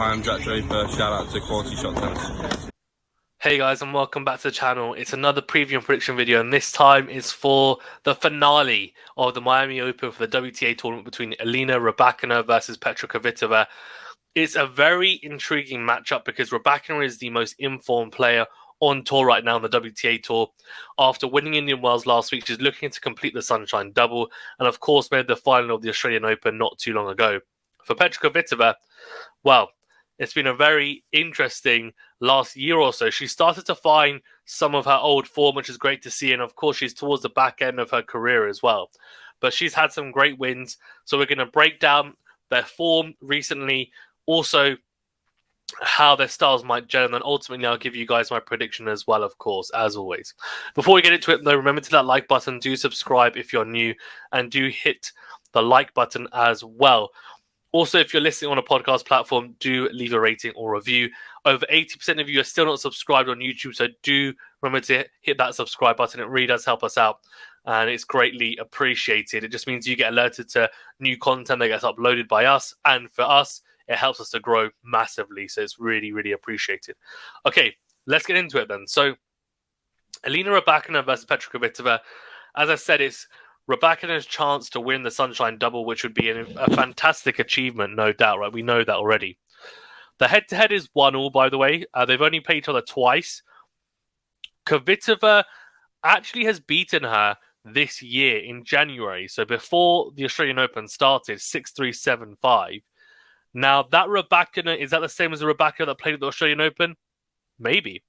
Hi, I'm Jack Draper. Shout out to QualityShot Tennis. Hey guys, and welcome back to the channel. It's another preview and prediction video, and this time is for the finale of the Miami Open for the WTA tournament between Elena Rybakina versus Petra Kvitova. It's a very intriguing matchup because Rybakina is the most informed player on tour right now on the WTA tour. After winning Indian Wells last week, she's looking to complete the Sunshine Double, and of course made the final of the Australian Open not too long ago. For Petra Kvitova, well, it's been a very interesting last year or so. She started to find some of her old form, which is great to see. And of course, she's towards the back end of her career as well. But she's had some great wins. So we're going to break down their form recently, also how their styles might gel. And then ultimately, I'll give you guys my prediction as well, of course, as always. Before we get into it, though, remember to hit that like button. Do subscribe if you're new. And do hit the like button as well. Also, if you're listening on a podcast platform, do leave a rating or review. Over 80% of you are still not subscribed on YouTube, so do remember to hit that subscribe button. It really does help us out, and it's greatly appreciated. It just means you get alerted to new content that gets uploaded by us, and for us, it helps us to grow massively, so it's really, really appreciated. Okay, let's get into it then. So, Elena Rybakina versus Petra Kvitova. As I said, it's Rybakina's chance to win the Sunshine Double, which would be a fantastic achievement, no doubt, right? We know that already. The head-to-head is 1-1, by the way. They've only played each other twice. Kvitova actually has beaten her this year in January. So before the Australian Open started, 6-3, 7-5. Now, that Rybakina, is that the same as the Rybakina that played at the Australian Open? Maybe.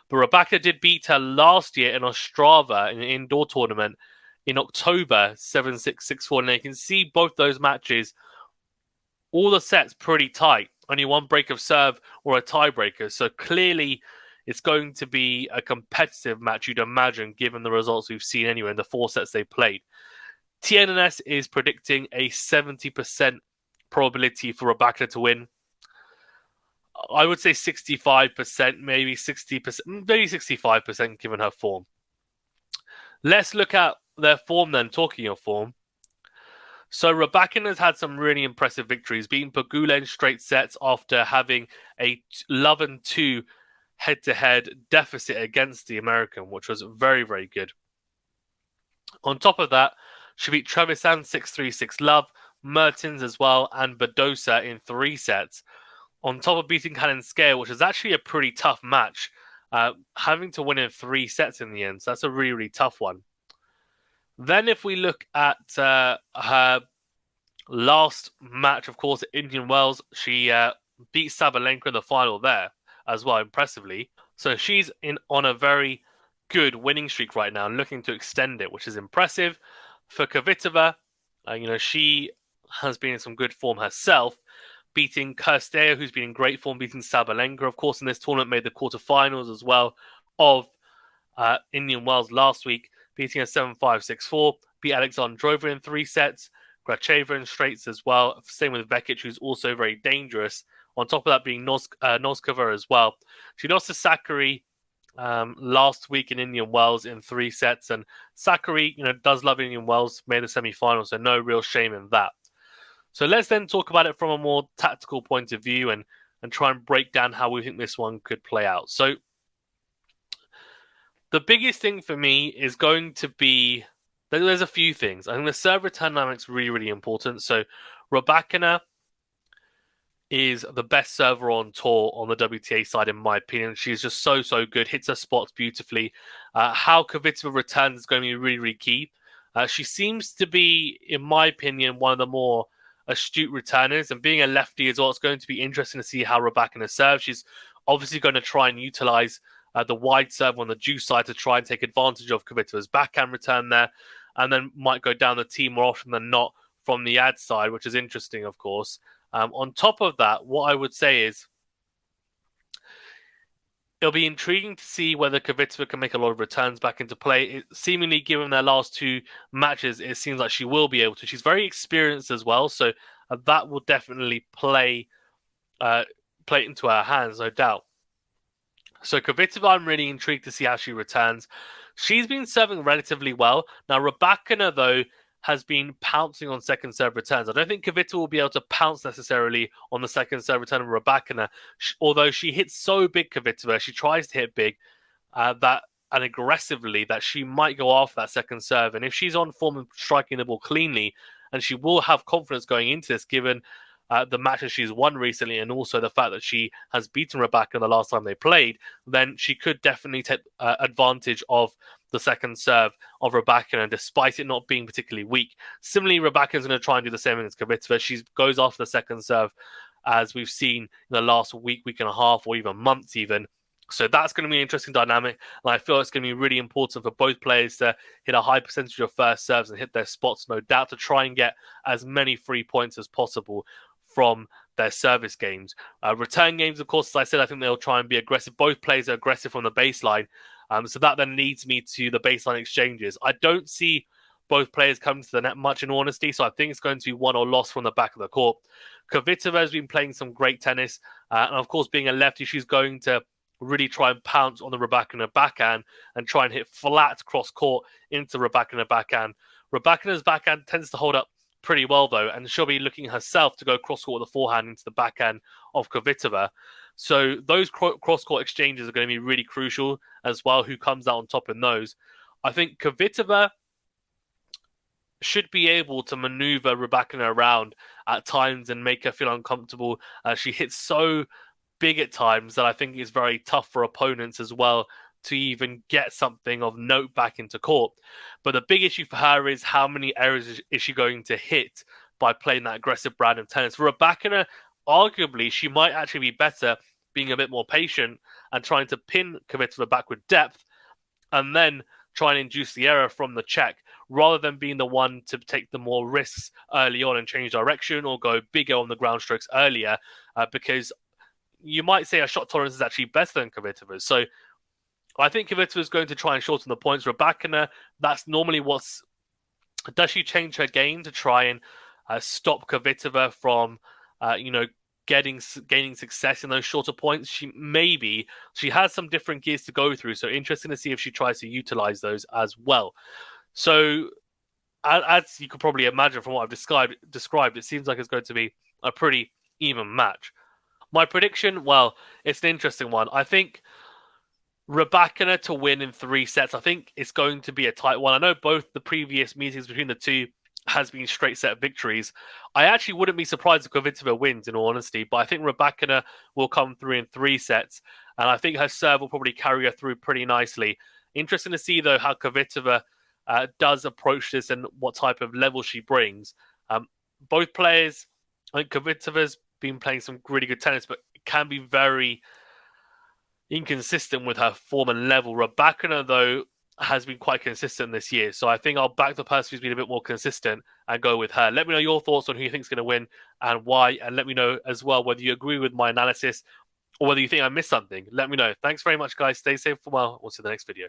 But Rybakina did beat her last year in Ostrava in an indoor tournament in October, 7-6, 6-4. And you can see both those matches, all the sets pretty tight. Only one break of serve or a tiebreaker. So clearly it's going to be a competitive match, you'd imagine, given the results we've seen anyway in the 4 sets they played. TNS is predicting a 70% probability for Rybakina to win. I would say 65%, maybe 60%, maybe 65% given her form. Let's look at their form then, talking of form. So Rybakina has had some really impressive victories, beating Pegula in straight sets after having a 11-2 head-to-head deficit against the American, which was very, very good. On top of that, she beat Trevisan 6-3, 6-love, Mertens as well, and Badosa in 3 sets. On top of beating Kalinskaya, which is actually a pretty tough match, having to win in 3 sets in the end. So that's a really, really tough one. Then if we look at her last match, of course, at Indian Wells, she beat Sabalenka in the final there as well, impressively. So she's on a very good winning streak right now, looking to extend it, which is impressive. For Kvitova, she has been in some good form herself, beating Kirstea, who's been in great form, beating Sabalenka, of course, in this tournament, made the quarterfinals as well of Indian Wells last week, beating a 7-5, 6-4, beat Alexandrova in 3 sets, Gracheva in straights as well. Same with Vekic, who's also very dangerous. On top of that being Noskova as well. She lost to Sakkari last week in Indian Wells in 3 sets. And Sakkari, does love Indian Wells, made the semi-final, so no real shame in that. So let's then talk about it from a more tactical point of view and try and break down how we think this one could play out. So the biggest thing for me is going to be, there's a few things. I think the serve return dynamic is really, really important. So Rybakina is the best server on tour on the WTA side, in my opinion. She's just so, so good, hits her spots beautifully. How Kvitova returns is going to be really, really key. She seems to be, in my opinion, one of the more astute returners, and being a lefty as well, it's going to be interesting to see how Rybakina serves. She's obviously going to try and utilize the wide serve on the deuce side to try and take advantage of Kvitova's backhand return there, and then might go down the tee more often than not from the ad side, which is interesting, of course. On top of that, what I would say is it'll be intriguing to see whether Kvitova can make a lot of returns back into play. Seemingly, given their last 2 matches, it seems like she will be able to. She's very experienced as well, so that will definitely play into her hands, no doubt. So Kvitova, I'm really intrigued to see how she returns. She's been serving relatively well. Now, Rybakina, though, has been pouncing on second serve returns. I don't think Kvitova will be able to pounce necessarily on the second serve return of Rybakina, although she hits so big, Kvitova, she tries to hit big, that and aggressively, that she might go after that second serve. And if she's on form of striking the ball cleanly, and she will have confidence going into this, given the matches she's won recently, and also the fact that she has beaten Rybakina the last time they played, then she could definitely take advantage of the second serve of Rybakina, despite it not being particularly weak. Similarly, Rybakina's going to try and do the same against Kvitova. She goes after the second serve, as we've seen in the last week and a half, or even months even. So that's going to be an interesting dynamic, and I feel it's going to be really important for both players to hit a high percentage of first serves and hit their spots, no doubt, to try and get as many free points as possible from their service games. Return games, of course, as I said, I think they'll try and be aggressive. Both players are aggressive from the baseline, so that then leads me to the baseline exchanges. I don't see both players coming to the net much, in honesty, so I think it's going to be won or lost from the back of the court. Kvitova has been playing some great tennis, and of course, being a lefty, she's going to really try and pounce on the Rybakina backhand and try and hit flat cross court into Rybakina backhand. Rybakina's backhand tends to hold up pretty well, though, and she'll be looking herself to go cross court with the forehand into the backhand of Kvitova. So those cross court exchanges are going to be really crucial as well. Who comes out on top in those? I think Kvitova should be able to maneuver Rybakina around at times and make her feel uncomfortable. She hits so big at times that I think is very tough for opponents as well to even get something of note back into court. But the big issue for her is how many errors is she going to hit by playing that aggressive brand of tennis. For Rybakina, arguably, she might actually be better being a bit more patient and trying to pin Kvitova back with depth and then try and induce the error from the check, rather than being the one to take the more risks early on and change direction or go bigger on the ground strokes earlier, because you might say her shot tolerance is actually better than Kvitova's. So I think Kvitova is going to try and shorten the points. Rybakina, that's normally what's... Does she change her game to try and stop Kvitova from, gaining success in those shorter points? She has some different gears to go through, so interesting to see if she tries to utilize those as well. So as you could probably imagine from what I've described, it seems like it's going to be a pretty even match. My prediction, well, it's an interesting one. I think Rybakina to win in 3 sets. I think it's going to be a tight one. I know both the previous meetings between the two has been straight set victories. I actually wouldn't be surprised if Kvitova wins, in all honesty, but I think Rybakina will come through in 3 sets, and I think her serve will probably carry her through pretty nicely. Interesting to see, though, how Kvitova does approach this and what type of level she brings. Both players, I think Kvitova's been playing some really good tennis, but can be very inconsistent with her form and level. Rybakina, though, has been quite consistent this year, so I think I'll back the person who's been a bit more consistent and go with her. Let me know your thoughts on who you think is going to win and why, and let me know as well whether you agree with my analysis or whether you think I missed something. Let me know. Thanks very much, guys. Stay safe for a while. We'll see you in the next video.